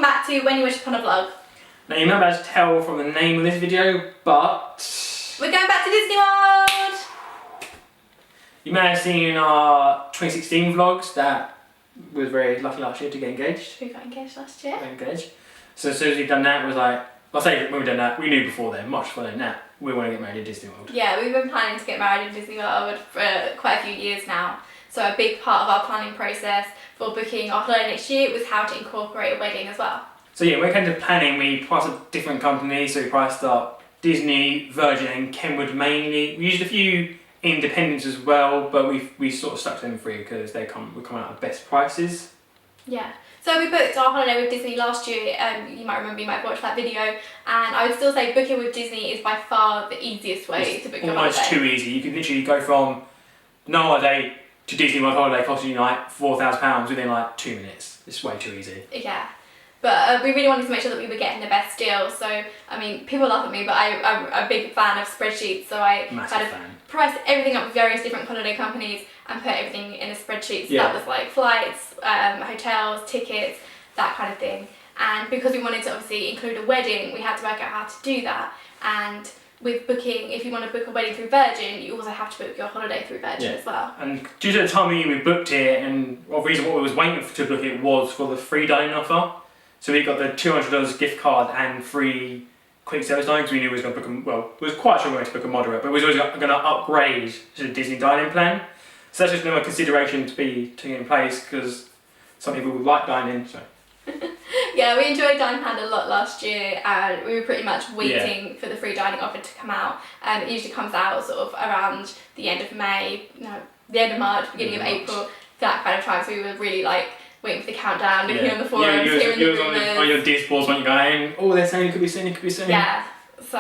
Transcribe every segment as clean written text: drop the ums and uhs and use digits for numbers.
welcome back to When You Wish Upon a Vlog. Now you might be able to tell from the name of this video, but we're going back to Disney World! You may have seen our 2016 vlogs that we was very lucky last year to get engaged. We got engaged last year. So as soon as we've done that, it was like, I'll say when we've done that, we knew before then, much before then, that we want to get married in Disney World. Yeah, we've been planning to get married in Disney World for quite a few years now. So a big part of our planning process for booking our holiday next year was how to incorporate a wedding as well. So yeah, when it came to planning, we priced up different companies. So we priced up Disney, Virgin and Kenwood mainly. We used a few independents as well, but we sort of stuck to them free because we're coming out at best prices. Yeah. So we booked our holiday with Disney last year, you might remember, you might have watched that video, and I would still say booking with Disney is by far the easiest way to book your holiday. Almost too easy. You can literally go from no holiday to Disney World holiday costing you like £4,000 within like 2 minutes. It's way too easy. Yeah. But we really wanted to make sure that we were getting the best deal. So, I mean, people laugh at me, but I'm a big fan of spreadsheets. So I kind of priced everything up with various different holiday companies and put everything in a spreadsheet. So that was like flights, hotels, tickets, that kind of thing. And because we wanted to obviously include a wedding, we had to work out how to do that. And with booking, if you want to book a wedding through Virgin, you also have to book your holiday through Virgin as well. And due to the time of year we booked it, and the reason what we was waiting to book it was for the free dining offer. So we got the $200 gift card and free quick service dining because we knew we was going to book we was quite sure we were going to book a moderate, but we was always going to upgrade to the Disney dining plan. So that's just another consideration to be taken in place because some people would like dining. So. Yeah, we enjoyed dining plan a lot last year, and we were pretty much waiting for the free dining offer to come out. It usually comes out sort of around the end of May, the end of March, beginning of April, that kind of time. So we were really like waiting for the countdown, looking on the forums, hearing the rumours. On your discourse when you're going, oh, they're saying it could be soon, it could be soon. Yeah, so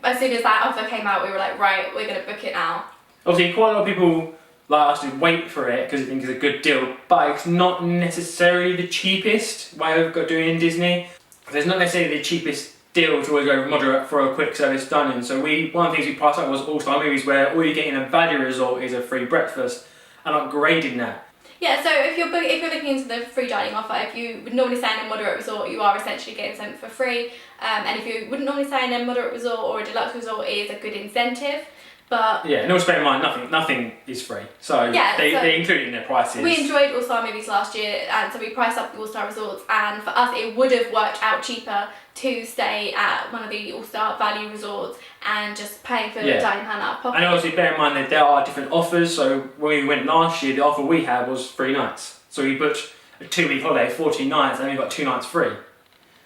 as soon as that offer came out, we were like, right, we're going to book it now. Obviously, quite a lot of people like us to wait for it because they think it's a good deal, but it's not necessarily the cheapest way of doing Disney. There's not necessarily the cheapest deal to always go moderate for a quick service dining. So one of the things we priced up was all-star movies where all you get in a value resort is a free breakfast, and upgrading that. Yeah, so if you're looking into the free dining offer, if you would normally stay in a moderate resort, you are essentially getting something for free. And if you wouldn't normally stay in a moderate resort or a deluxe resort, it is a good incentive. But yeah, and also bear in mind, nothing is free. So they include it in their prices. We enjoyed All-Star movies last year, and so we priced up the All-Star resorts, and for us it would have worked out cheaper to stay at one of the All-Star value resorts and just paying for the dining plan out of pocket. And obviously bear in mind that there are different offers. So when we went last year, the offer we had was 3 nights. So we booked a 2-week holiday, 14 nights, and we got 2 nights free.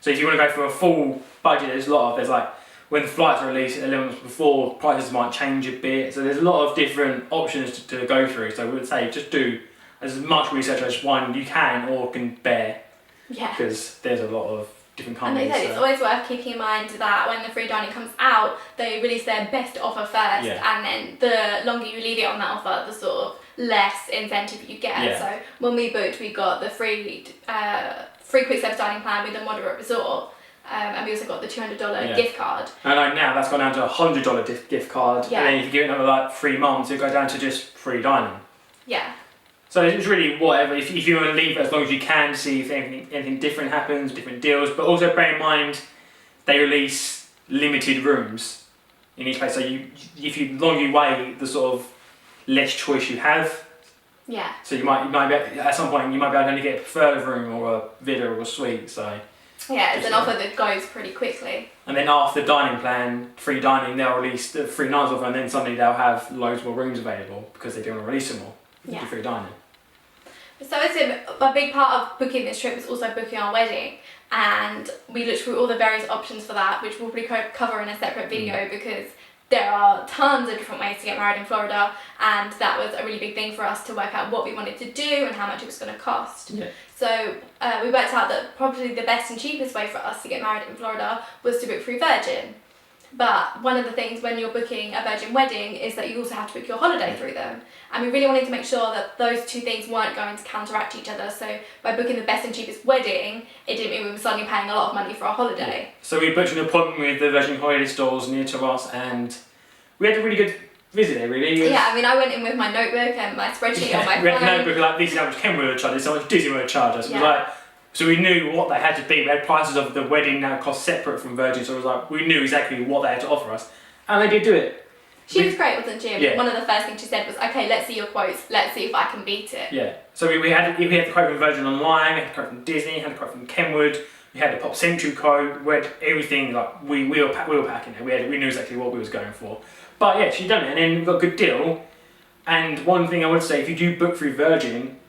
So if you want to go for a full budget, there's like, when the flights are released 11 months before, prices might change a bit. So there's a lot of different options to go through. So we would say just do as much research as one you can or can bear. Yeah. Because there's a lot of different companies. And it's always worth keeping in mind that when the free dining comes out, they release their best offer first, and then the longer you leave it on that offer, the sort of less incentive you get. Yeah. So when we booked, we got the free quick service dining plan with a moderate resort. And we also got the $200 gift card. And like now that's gone down to a $100 gift card. And then if you give it another like 3 months, it goes down to just free dining. Yeah. So it's really whatever. If you want to leave it as long as you can to see if anything different happens, different deals. But also bear in mind, they release limited rooms in each place. So if the longer you wait, the sort of less choice you have. Yeah. So you might be at some point you might be able to only get a preferred room or a villa or a suite. So. Yeah, it's an offer that goes pretty quickly. And then after the dining plan, free dining, they'll release the free nights offer, and then suddenly they'll have loads more rooms available because they do want to release them more. Yeah. Free dining. So it's a big part of booking this trip is also booking our wedding, and we looked through all the various options for that, which we'll probably cover in a separate video because there are tons of different ways to get married in Florida, and that was a really big thing for us to work out what we wanted to do and how much it was going to cost. Yeah. So we worked out that probably the best and cheapest way for us to get married in Florida was to book through Virgin. But one of the things when you're booking a Virgin wedding is that you also have to book your holiday through them. And we really wanted to make sure that those two things weren't going to counteract each other. So by booking the best and cheapest wedding, it didn't mean we were suddenly paying a lot of money for our holiday. Yeah. So we booked an appointment with the Virgin holiday stores near to us, and we had a really good visit there, really. Yeah, I mean, I went in with my notebook and my spreadsheet on my phone. We had a notebook like, this is how much Kenwood would charge us, this is how much Disney would charge us. Yeah. So we knew what they had to be. We had prices of the wedding now cost separate from Virgin, so it was like we knew exactly what they had to offer us, and they did do it. She was great, wasn't she? Yeah. One of the first things she said was, "Okay, let's see your quotes. Let's see if I can beat it." Yeah. So we had the quote from Virgin Online, we had the quote from Disney, we had the quote from Kenwood, we had the Pop Century quote, we had everything. Like we were packing it. We knew exactly what we was going for. But yeah, she done it, and then we got a good deal. And one thing I would say, if you do book through Virgin,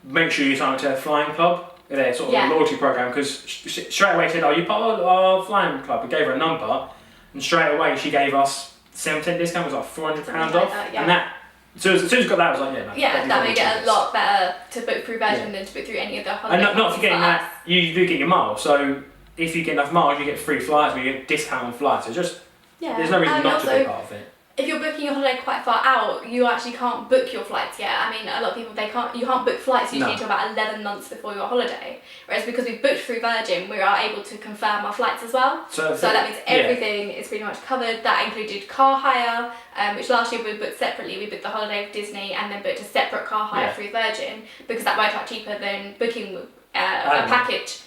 make sure you sign up to a flying club. Their sort of loyalty program, because straight away she said, "Oh, you part of our flying club." We gave her a number, and straight away she gave us 7% discount. It was like £400 off, and that. So as soon as we got that, I was like, "Yeah, no, yeah, that made it a lot better to book through Virgin than to book through any of the holiday. And not forgetting that you do get your miles. So if you get enough miles, you get free flights, or you get discount on flights. So just there's no reason not to be part of it. If you're booking your holiday quite far out, you actually can't book your flights yet. I mean, a lot of people, you can't book flights usually until about 11 months before your holiday. Whereas because we've booked through Virgin, we are able to confirm our flights as well. So that means everything is pretty much covered. That included car hire, which last year we booked separately. We booked the holiday with Disney and then booked a separate car hire through Virgin, because that worked out cheaper than booking a package.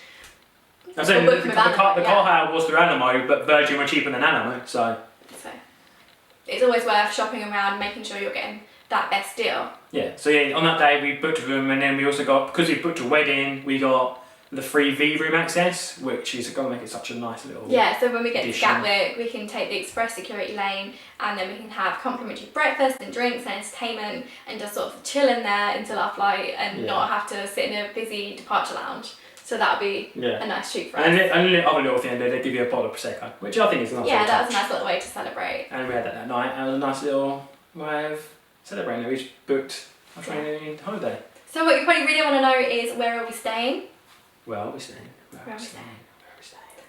I'm saying the car hire was through Animo, but Virgin were cheaper than Animo, so it's always worth shopping around, making sure you're getting that best deal. Yeah, so on that day we booked a room, and then we also got, because we booked a wedding, we got the free V room access, which is going to make it such a nice little so when we get to Gatwick, we can take the express security lane, and then we can have complimentary breakfast and drinks and entertainment, and just sort of chill in there until our flight, and not have to sit in a busy departure lounge. So that would be a nice treat for us. And the other little thing, they give you a bottle of Prosecco, which I think is a nice that was a nice little way to celebrate. And we had that night, and it was a nice little way of celebrating. We just booked our training holiday. So what you probably really want to know is, where are we staying? Where are we staying? Where are we staying?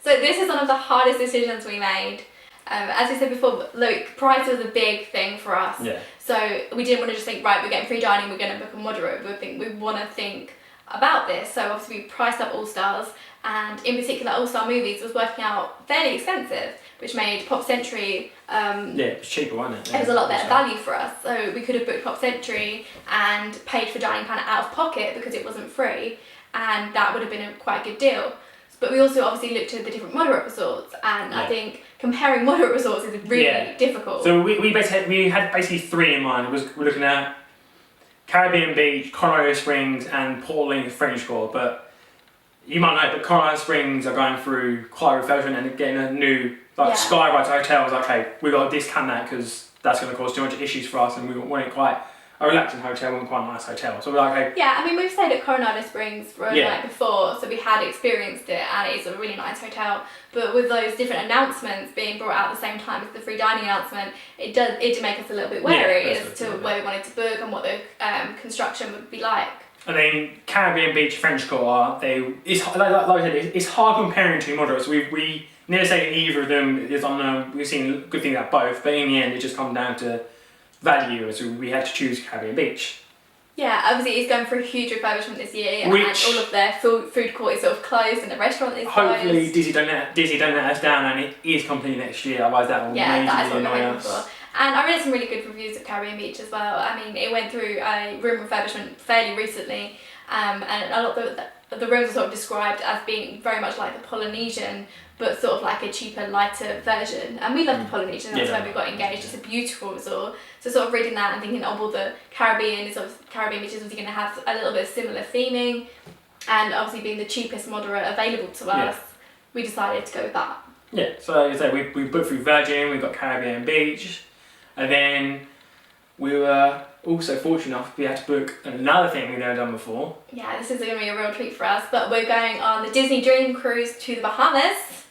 So this is one of the hardest decisions we made. As we said before, look, price was a big thing for us. Yeah. So we didn't want to just think, right, we're getting free dining, we're going to book a moderate. We want to think about this. So obviously we priced up All Stars, and in particular All Star Movies was working out fairly expensive, which made Pop Century it was cheaper, wasn't it? It was a lot better value for us. So we could have booked Pop Century and paid for dining plan out of pocket because it wasn't free, and that would have been quite a good deal. But we also obviously looked at the different moderate resorts, and I think comparing moderate resorts is really difficult. So we had basically three in mind. We're looking at Caribbean Beach, Colorado Springs, and Portland French Quarter. But you might know that Colorado Springs are going through quite a refurbishment and getting a new Skyrise hotel. I was like, okay, we've got to discount that because that's going to cause too much issues for us, and we want it quite a relaxing hotel, we want quite a nice hotel. So we're like, okay. Yeah, I mean, we've stayed at Coronado Springs for a night before, so we had experienced it, and it is a really nice hotel. But with those different announcements being brought out at the same time as the free dining announcement, it did make us a little bit wary as to where we wanted to book and what the construction would be like. And then Caribbean Beach, French Quarter, it's like I said, it's hard comparing two moderates. We never say either of them is on. We've seen good things about both, but in the end, it just comes down to value, so we had to choose Caribbean Beach. Yeah, obviously it's going through a huge refurbishment this year, and all of their food court is sort of closed and the restaurant is closed. Hopefully Disney don't let us down, and it is completely next year, otherwise that will majorly annoy us. And I read some really good reviews of Caribbean Beach as well. I mean, it went through a room refurbishment fairly recently, and a lot of the rooms are sort of described as being very much like the Polynesian, but sort of like a cheaper, lighter version. And we love the Polynesian, that's why we got engaged. It's a beautiful resort. So sort of reading that and thinking, well, the Caribbean Beach is obviously going to have a little bit of similar theming, and obviously being the cheapest moderate available to us, we decided to go with that. Yeah, so like I said, we booked through Virgin, we got Caribbean Beach, and then we were also fortunate enough we had to book another thing we've never done before. Yeah, this is going to be a real treat for us, but we're going on the Disney Dream Cruise to the Bahamas.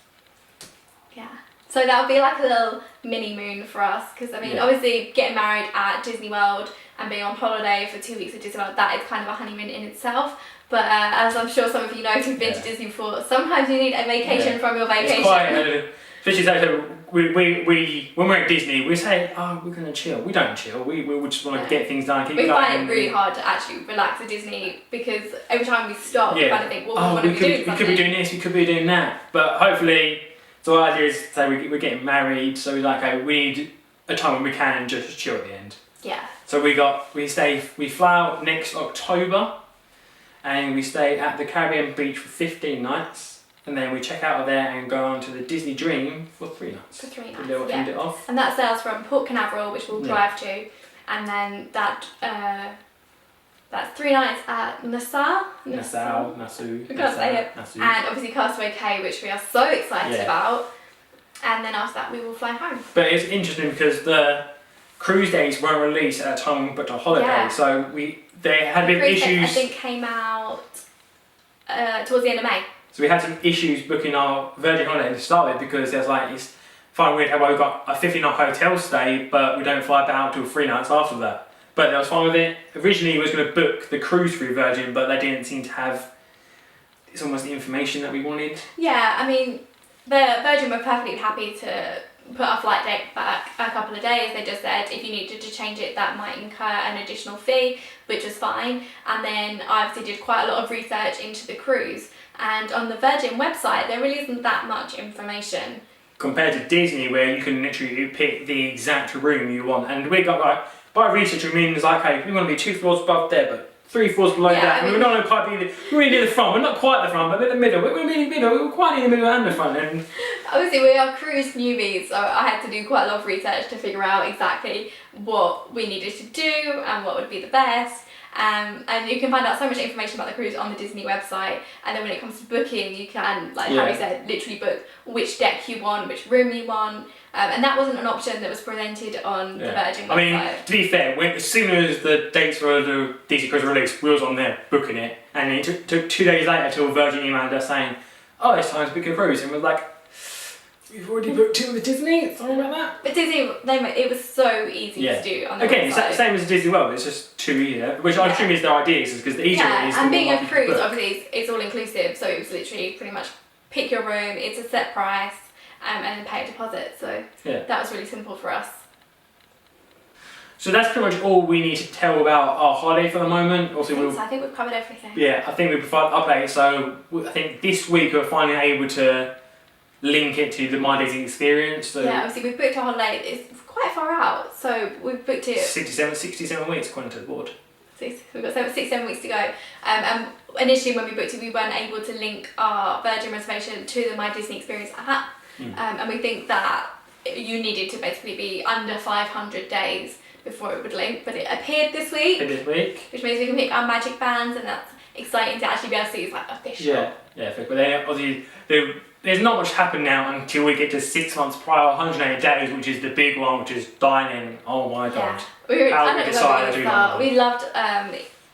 Yeah. So that would be like a little mini moon for us, because I mean, obviously getting married at Disney World and being on holiday for 2 weeks at Disney World, that is kind of a honeymoon in itself. But as I'm sure some of you know who've been to Disney before, sometimes you need a vacation from your vacation. It's quite, especially so we when we're at Disney, we say, oh, we're going to chill. We don't chill. We just want to get things done, keep going. We find it really hard to actually relax at Disney, because every time we stop, we kind of think, well, we want to be doing something. We could be doing this, we could be doing that. But hopefully, so our idea is to say we're getting married, so we're like, okay, we need a time when we can just chill at the end. Yeah. So we fly out next October, and we stay at the Caribbean beach for 15 nights, and then we check out of there and go on to the Disney Dream for 3 nights. For 3 nights, to end it off. And that sails from Port Canaveral, which we'll drive to, and then that's 3 nights at Nassau. I can't say it. Nassau. And obviously Castaway Cay, which we are so excited about. And then after that, we will fly home. But it's interesting because the cruise days weren't released at the time we booked our holiday, so they had a bit of issues. I think came out towards the end of May. So we had some issues booking our Virgin holiday to start with because there's it's fine weird how we've got a 50-night hotel stay, but we don't fly back till 3 nights after that. But I was fine with it. Originally, we was going to book the cruise through Virgin, but they didn't seem to have the information that we wanted. Yeah, I mean, the Virgin were perfectly happy to put our flight date back a couple of days. They just said if you needed to change it, that might incur an additional fee, which was fine. And then I obviously did quite a lot of research into the cruise. And on the Virgin website, there really isn't that much information. Compared to Disney, where you can literally pick the exact room you want. And we got by research, it means hey, we want to be 2 floors above there, but 3 floors below that. I mean, we're not quite we're really near the front. We're not quite the front, but we're in the middle. We're really middle. We're quite in the middle and the front. And obviously, we are cruise newbies, so I had to do quite a lot of research to figure out exactly what we needed to do and what would be the best. And you can find out so much information about the cruise on the Disney website. And then when it comes to booking, you can, Harry said, literally book which deck you want, which room you want. And that wasn't an option that was presented on the Virgin website. I mean, to be fair, as soon as the dates for the Disney cruise were released, we was on there booking it. And it took 2 days later till Virgin emailed us saying, oh, it's time to book a cruise. And we're like, we've already booked it with Disney, sorry about that. But Disney, it was so easy to do on the website. Again, it's same as Disney World, it's just too easy, which I assume is their idea, because the easier it is. And being a cruise, obviously, it's all inclusive, so it was literally pretty much pick your room, it's a set price, and then pay a deposit. So that was really simple for us. So that's pretty much all we need to tell about our holiday for the moment. Also, I think we've covered everything. Yeah, I think we provide updates. So I think this week we're finally able to link it to the My Disney experience. So obviously we've booked our holiday. It's quite far out, so we've booked it 67 weeks according to the board. We've got 6-7 weeks to go. And initially when we booked it, we weren't able to link our Virgin reservation to the My Disney Experience app. And we think that you needed to basically be under 500 days before it would link, but it appeared this week. Which means we can pick our magic bands, and that's exciting to actually be able to see. It's official. But then obviously there's not much happen now until we get to 6 months prior, 180 days, which is the big one, which is dining. Oh my god. We loved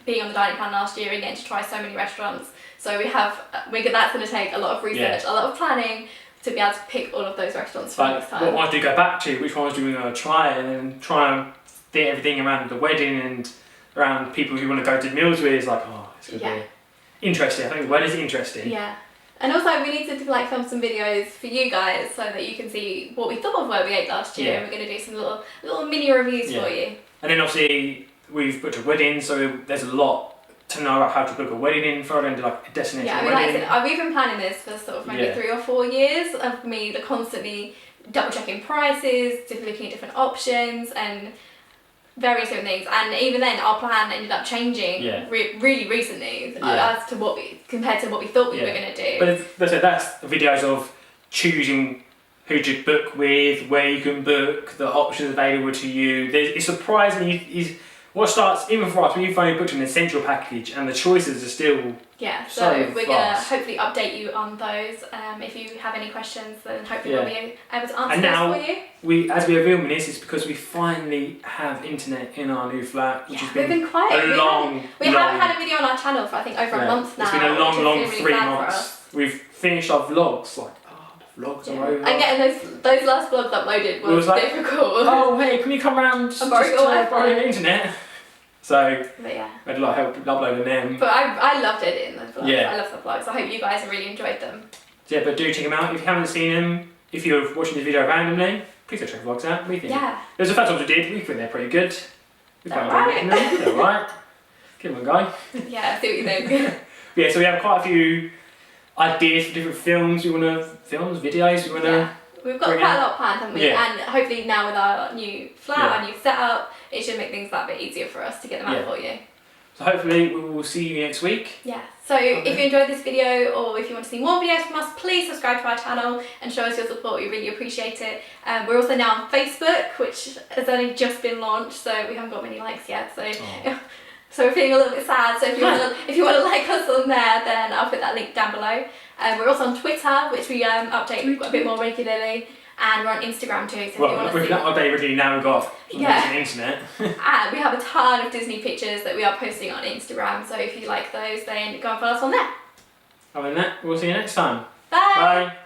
being on the dining plan last year and getting to try so many restaurants. So that's going to take a lot of research, a lot of planning to be able to pick all of those restaurants for next time. What ones do you go back to? Which ones do we want to try? And then try and fit everything around the wedding and around people who want to go to meals with. It's it's going to be interesting. I think the wedding's interesting. Yeah. And also we need to film some videos for you guys so that you can see what we thought of where we ate last year. And we're going to do some little mini reviews for you. And then obviously we've booked a wedding, so there's a lot to know about how to book a wedding info and a destination wedding. Like I said, we've been planning this for sort of maybe 3 or 4 years of me constantly double checking prices, looking at different options and various different things. And even then our plan ended up changing really recently as to compared to what we thought we were going to do. But that's videos of choosing who to book with, where you can book, the options available to you. It's surprising. What starts, even for us, we've only booked an essential package and the choices are still so we're going to hopefully update you on those. If you have any questions, then hopefully we'll be able to answer those for you. As we are filming this, it's because we finally have internet in our new flat, which has been quiet. We haven't had a video on our channel for I think over a month now. It's been a long 3 months. We've finished our vlogs, vlogs are over. And getting those last vlogs uploaded was difficult. Oh hey, can you come around to borrow your internet? So I had a lot of help uploading them. But I loved editing the vlogs. I love the vlogs. I hope you guys have really enjoyed them. So but do check them out if you haven't seen them. If you're watching this video randomly, please go check the vlogs out. We think there's the first ones we did. We think they're pretty good. They're right. Give them a go. Yeah, I see what you think. So we have quite a few ideas for different films. Videos. We've got quite a lot planned, haven't we? And hopefully now with our new flat, our new setup, it should make things that bit easier for us to get them out for you. So hopefully we will see you next week. Yeah. So if you enjoyed this video, or if you want to see more videos from us, please subscribe to our channel and show us your support. We really appreciate it. We're also now on Facebook, which has only just been launched, so we haven't got many likes yet. So we're feeling a little bit sad. So if you want to like us on there, then I'll put that link down below. We're also on Twitter, which we update a bit more regularly, and we're on Instagram too. So we've got update regularly now. We've got the internet. And we have a ton of Disney pictures that we are posting on Instagram. So if you like those, then go and follow us on there. Other than that, we'll see you next time. Bye. Bye.